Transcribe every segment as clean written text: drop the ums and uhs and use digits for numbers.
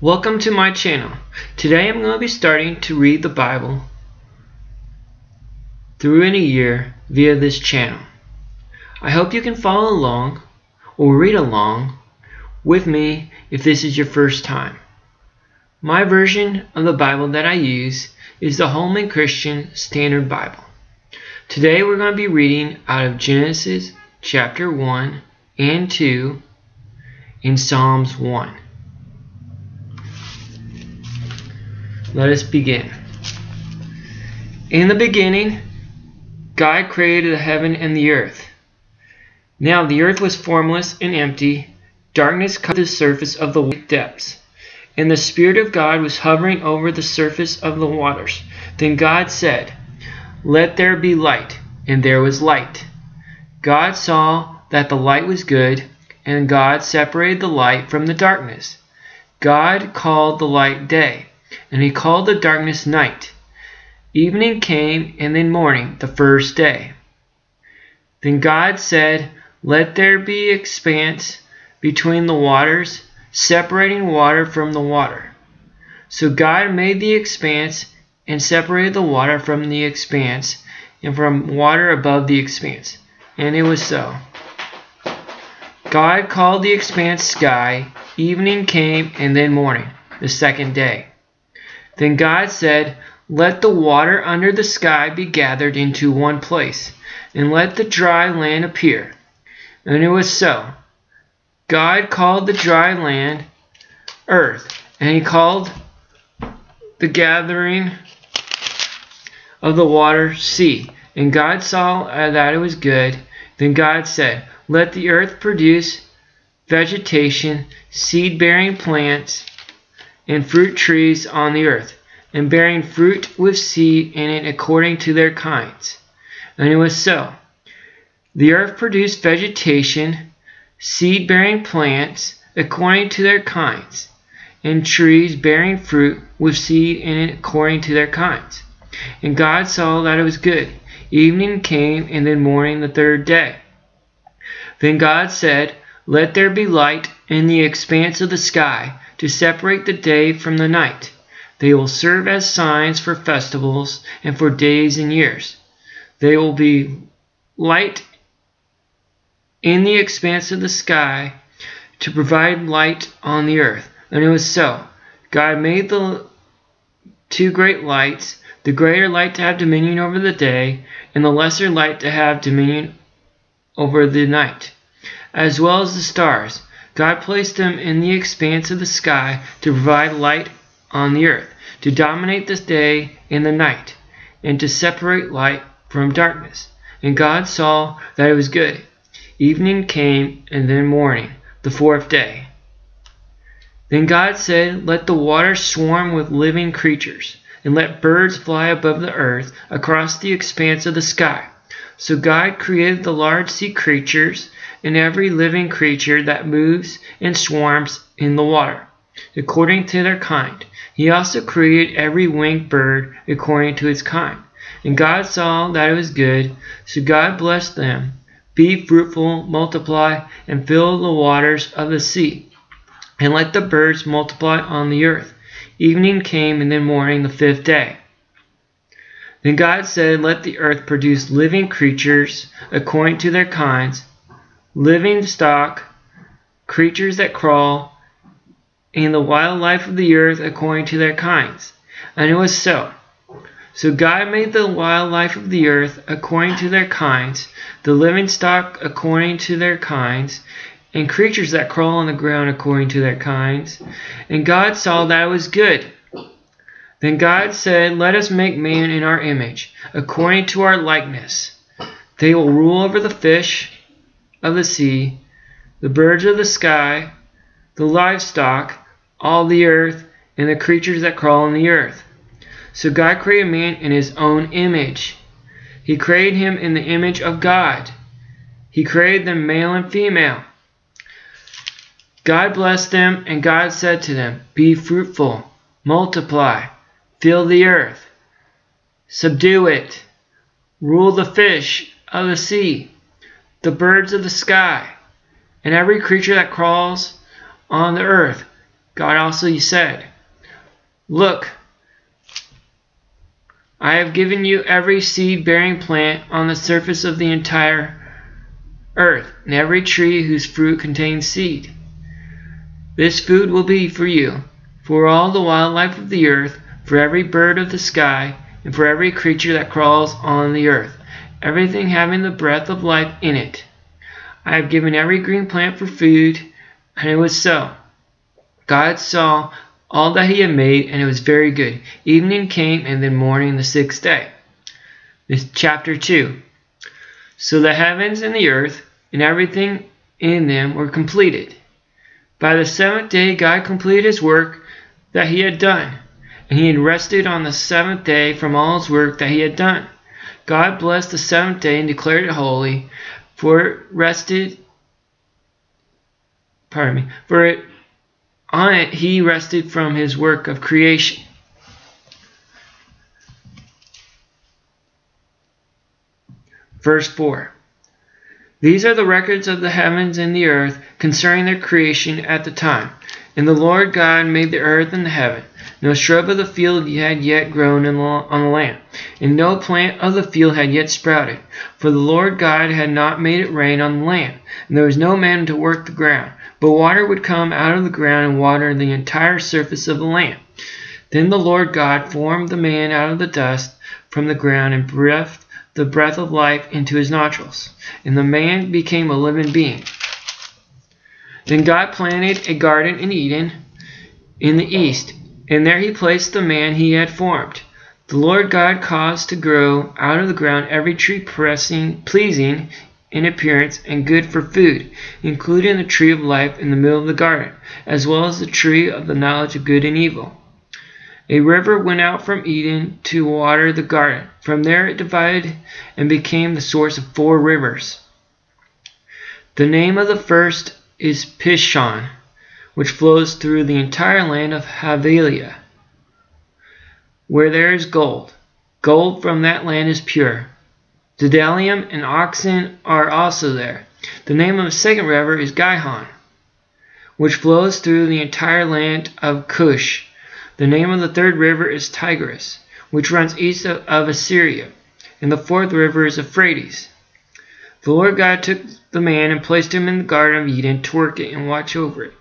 Welcome to my channel. Today I'm going to be starting to read the Bible through in a year via this channel. I hope you can follow along or read along with me if this is your first time. My version of the Bible that I use is the Holman Christian Standard Bible. Today we're going to be reading out of Genesis chapter 1 and 2 in Psalms 1. Let us begin. In the beginning, God created the heaven and the earth. Now the earth was formless and empty. Darkness covered the surface of the depths, and the Spirit of God was hovering over the surface of the waters. Then God said, "Let there be light," and there was light. God saw that the light was good, and God separated the light from the darkness. God called the light day, and he called the darkness night. Evening came, and then morning, the first day. Then God said, "Let there be expanse between the waters, separating water from the water." So God made the expanse and separated the water from the expanse and from water above the expanse. And it was so. God called the expanse sky. Evening came, and then morning, the second day. Then God said, "Let the water under the sky be gathered into one place, and let the dry land appear." And it was so. God called the dry land earth, and he called the gathering of the water sea. And God saw that it was good. Then God said, "Let the earth produce vegetation, seed-bearing plants, and fruit trees on the earth, and bearing fruit with seed in it according to their kinds." And it was so. The earth produced vegetation, seed-bearing plants according to their kinds, and trees bearing fruit with seed in it according to their kinds. And God saw that it was good. Evening came, and then morning, the third day. Then God said, "Let there be light in the expanse of the sky to separate the day from the night. They will serve as signs for festivals and for days and years. They will be light in the expanse of the sky to provide light on the earth." And it was so. God made the two great lights, the greater light to have dominion over the day, and the lesser light to have dominion over the night, as well as the stars. God placed them in the expanse of the sky to provide light on the earth, to dominate the day and the night, and to separate light from darkness. And God saw that it was good. Evening came, and then morning, the fourth day. Then God said, "Let the waters swarm with living creatures, and let birds fly above the earth across the expanse of the sky." So God created the large sea creatures and every living creature that moves and swarms in the water, according to their kind. He also created every winged bird according to its kind. And God saw that it was good, so God blessed them. "Be fruitful, multiply, and fill the waters of the sea, and let the birds multiply on the earth." Evening came, and then morning, the fifth day. Then God said, "Let the earth produce living creatures according to their kinds, living stock, creatures that crawl, and the wild life of the earth according to their kinds." And it was so. So God made the wild life of the earth according to their kinds, the living stock according to their kinds, and creatures that crawl on the ground according to their kinds. And God saw that it was good. Then God said, "Let us make man in our image, according to our likeness. They will rule over the fish of the sea, the birds of the sky, the livestock, all the earth, and the creatures that crawl on the earth." So God created man in his own image. He created him in the image of God. He created them male and female. God blessed them, and God said to them, "Be fruitful, multiply, fill the earth, subdue it, rule the fish of the sea, the birds of the sky, and every creature that crawls on the earth." God also said, Look, I have given you every seed-bearing plant on the surface of the entire earth, and every tree whose fruit contains seed. This food will be for you, for all the wildlife of the earth, for every bird of the sky, and for every creature that crawls on the earth, everything having the breath of life in it. I have given every green plant for food, and it was so. God saw all that he had made, and it was very good. Evening came, and then morning the sixth day. This chapter 2. So the heavens and the earth and everything in them were completed. By the seventh day God completed his work that he had done, and he had rested on the seventh day from all his work that he had done. God blessed the seventh day and declared it holy, for on it he rested from his work of creation. Verse 4. These are the records of the heavens and the earth concerning their creation at the time. And the Lord God made the earth and the heaven. No shrub of the field had yet grown on the land, and no plant of the field had yet sprouted. For the Lord God had not made it rain on the land, and there was no man to work the ground. But water would come out of the ground and water the entire surface of the land. Then the Lord God formed the man out of the dust from the ground and breathed the breath of life into his nostrils, and the man became a living being. Then God planted a garden in Eden in the east, and there he placed the man he had formed. The Lord God caused to grow out of the ground every tree pleasing in appearance and good for food, including the tree of life in the middle of the garden, as well as the tree of the knowledge of good and evil. A river went out from Eden to water the garden. From there it divided and became the source of 4 rivers. The name of the first is Pishon, which flows through the entire land of Havilah, where there is gold. Gold from that land is pure. Bdellium and oxen are also there. The name of the second river is Gihon, which flows through the entire land of Cush. The name of the third river is Tigris, which runs east of Assyria, and the fourth river is Euphrates. The Lord God took the man and placed him in the Garden of Eden to work it and watch over it.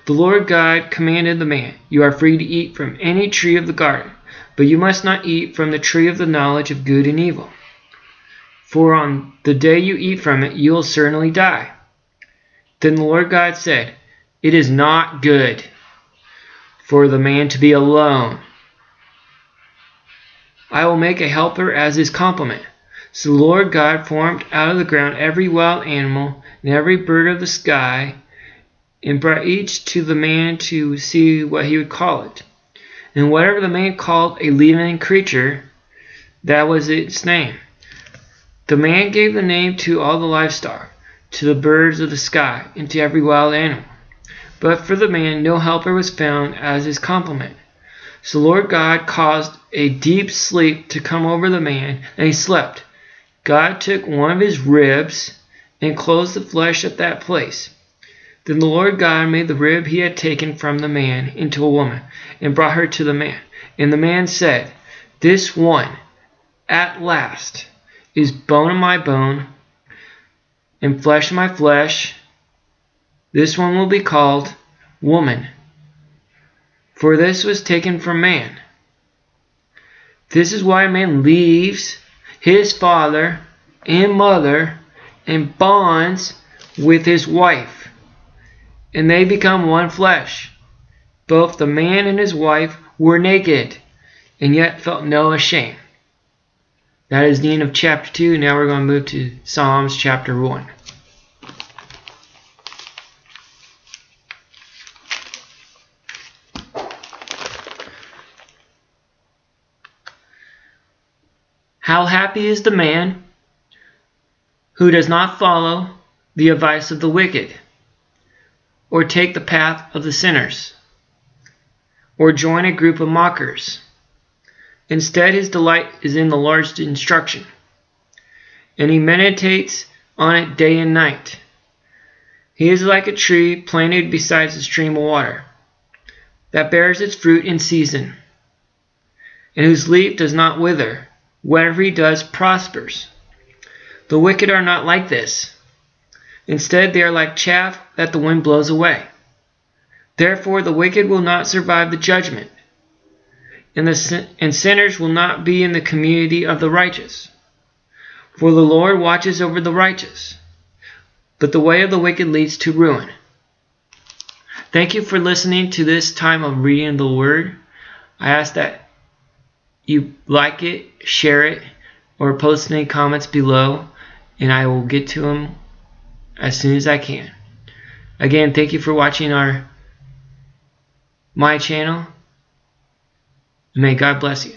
The Lord God commanded the man, You are free to eat from any tree of the garden, but you must not eat from the tree of the knowledge of good and evil. For on the day you eat from it, you will certainly die. Then the Lord God said, It is not good for the man to be alone. I will make a helper as his complement. So the Lord God formed out of the ground every wild animal and every bird of the sky, and brought each to the man to see what he would call it. And whatever the man called a living creature, that was its name. The man gave the name to all the livestock, to the birds of the sky, and to every wild animal. But for the man no helper was found as his complement. So the Lord God caused a deep sleep to come over the man, and he slept. God took one of his ribs and closed the flesh at that place. Then the Lord God made the rib he had taken from the man into a woman, and brought her to the man. And the man said, This one, at last, is bone of my bone, and flesh of my flesh. This one will be called woman, for this was taken from man. This is why a man leaves his father and mother and bonds with his wife, and they become one flesh. Both the man and his wife were naked, and yet felt no shame. That is the end of chapter 2. Now we're going to move to Psalms chapter 1. How happy is the man who does not follow the advice of the wicked, or take the path of the sinners, or join a group of mockers. Instead, his delight is in the Lord's instruction, and he meditates on it day and night. He is like a tree planted beside a stream of water, that bears its fruit in season, and whose leaf does not wither. Whatever he does prospers. The wicked are not like this. Instead, they are like chaff that the wind blows away. Therefore, the wicked will not survive the judgment, and sinners will not be in the community of the righteous. For the Lord watches over the righteous, but the way of the wicked leads to ruin. Thank you for listening to this time of reading the Word. I ask that you like it, share it, or post any comments below, and I will get to them as soon as I can. Again, thank you for watching my channel. May God bless you.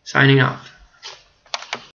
Signing off.